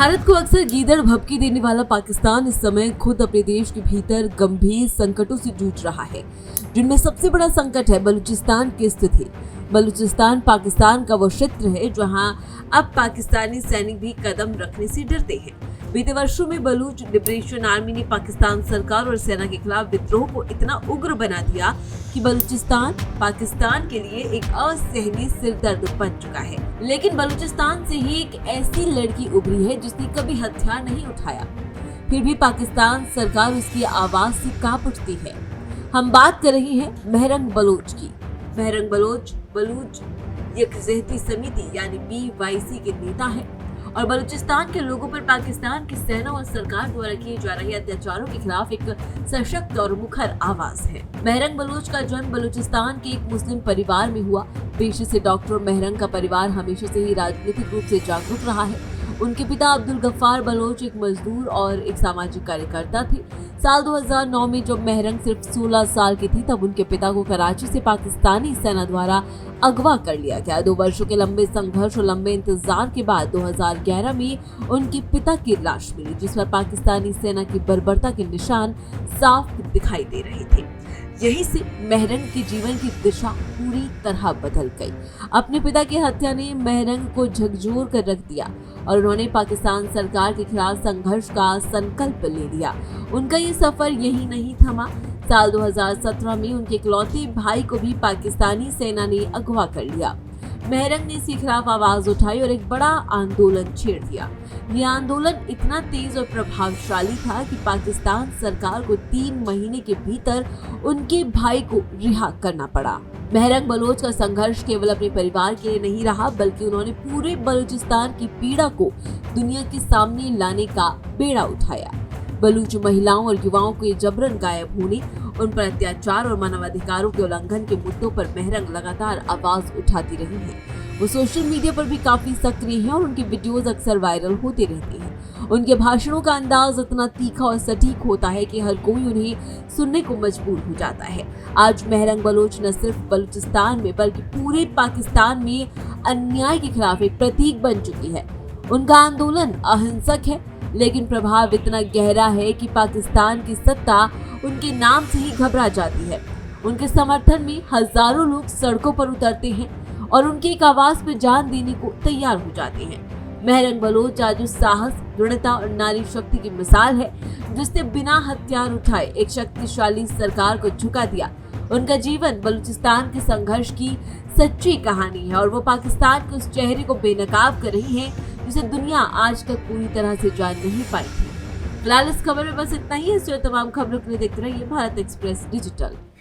भारत को अक्सर गीदड़ भभकी देने वाला पाकिस्तान इस समय खुद अपने देश के भीतर गंभीर संकटों से जूझ रहा है, जिनमें सबसे बड़ा संकट है बलूचिस्तान की स्थिति। बलूचिस्तान पाकिस्तान का वो क्षेत्र है जहां अब पाकिस्तानी सैनिक भी कदम रखने से डरते हैं। बीते वर्षों में बलूच लिबरेशन आर्मी ने पाकिस्तान सरकार और सेना के खिलाफ विद्रोह को इतना उग्र बना दिया कि बलूचिस्तान पाकिस्तान के लिए एक असहनीय सिरदर्द बन चुका है। लेकिन बलूचिस्तान से ही एक ऐसी लड़की उभरी है जिसने कभी हथियार नहीं उठाया, फिर भी पाकिस्तान सरकार उसकी आवाज से कांप उठती है। हम बात कर रहे हैं महरंग बलोच की। महरंग बलोच बलूच यकजहती समिति यानी BYC के नेता है और बलूचिस्तान के लोगों पर पाकिस्तान की सेना और सरकार द्वारा किए जा रहे अत्याचारों के खिलाफ एक सशक्त और मुखर आवाज है। महरंग बलोच का जन्म बलूचिस्तान के एक मुस्लिम परिवार में हुआ। पेशे से डॉक्टर महरंग का परिवार हमेशा से ही राजनीतिक रूप से जागरूक रहा है। उनके पिता अब्दुल गफ्फार बलोच एक मजदूर और एक सामाजिक कार्यकर्ता थे। साल 2009 में जब महरंग सिर्फ 16 साल की थी, तब उनके पिता को कराची से पाकिस्तानी सेना द्वारा अगवा कर लिया गया। 2 वर्षों के लंबे संघर्ष और लंबे इंतजार के बाद 2011 में उनके पिता की लाश मिली, जिस पर पाकिस्तानी सेना की बर्बरता के निशान साफ दिखाई दे रहे थे। यहीं से महरंग के जीवन की दिशा पूरी तरह बदल गई। अपने पिता की हत्या ने महरंग को झकझोर कर रख दिया और उन्होंने पाकिस्तान सरकार के खिलाफ संघर्ष का संकल्प ले लिया। उनका ये सफर यही नहीं थमा। साल 2017 में उनके इकलौते भाई को भी पाकिस्तानी सेना ने अगवा कर लिया। महरंग ने इसके खिलाफ आवाज उठाई और एक बड़ा आंदोलन छेड़ दिया। ये आंदोलन इतना तेज और प्रभावशाली था कि पाकिस्तान सरकार को 3 महीने के भीतर उनके भाई को रिहा करना पड़ा। महरंग बलोच का संघर्ष केवल अपने परिवार के लिए नहीं रहा, बल्कि उन्होंने पूरे बलूचिस्तान की पीड़ा को दुनिया के सामने लाने का बेड़ा उठाया। बलूच महिलाओं और युवाओं के जबरन गायब होने, उन पर अत्याचार और मानवाधिकारों के उल्लंघन के मुद्दों पर महरंग लगातार आवाज उठाती रही है। वो सोशल मीडिया पर भी काफी सक्रिय हैं और उनके वीडियोस अक्सर वायरल होते रहते हैं। उनके भाषणों का अंदाज इतना तीखा और सटीक होता है कि हर कोई उन्हें सुनने को मजबूर हो जाता है। आज महरंग बलोच न सिर्फ बलूचिस्तान में बल्कि पूरे पाकिस्तान में अन्याय के खिलाफ एक प्रतीक बन चुकी है। उनका आंदोलन अहिंसक है, लेकिन प्रभाव इतना गहरा है कि पाकिस्तान की सत्ता उनके नाम से ही घबरा जाती है। उनके समर्थन में हजारों लोग सड़कों पर उतरते हैं और उनकी एक आवाज पर जान देने को तैयार हो जाते हैं। महरंग बलोच आज उस साहस, दृढ़ता और नारी शक्ति की मिसाल है जिसने बिना हथियार उठाए एक शक्तिशाली सरकार को झुका दिया। उनका जीवन बलूचिस्तान के संघर्ष की सच्ची कहानी है और वो पाकिस्तान के उस चेहरे को बेनकाब कर रही है जिसे दुनिया आज तक पूरी तरह से जान नहीं पाई थी। फिलहाल इस खबर में बस इतना ही है। तमाम खबरों के लिए देखते रहिए भारत एक्सप्रेस डिजिटल।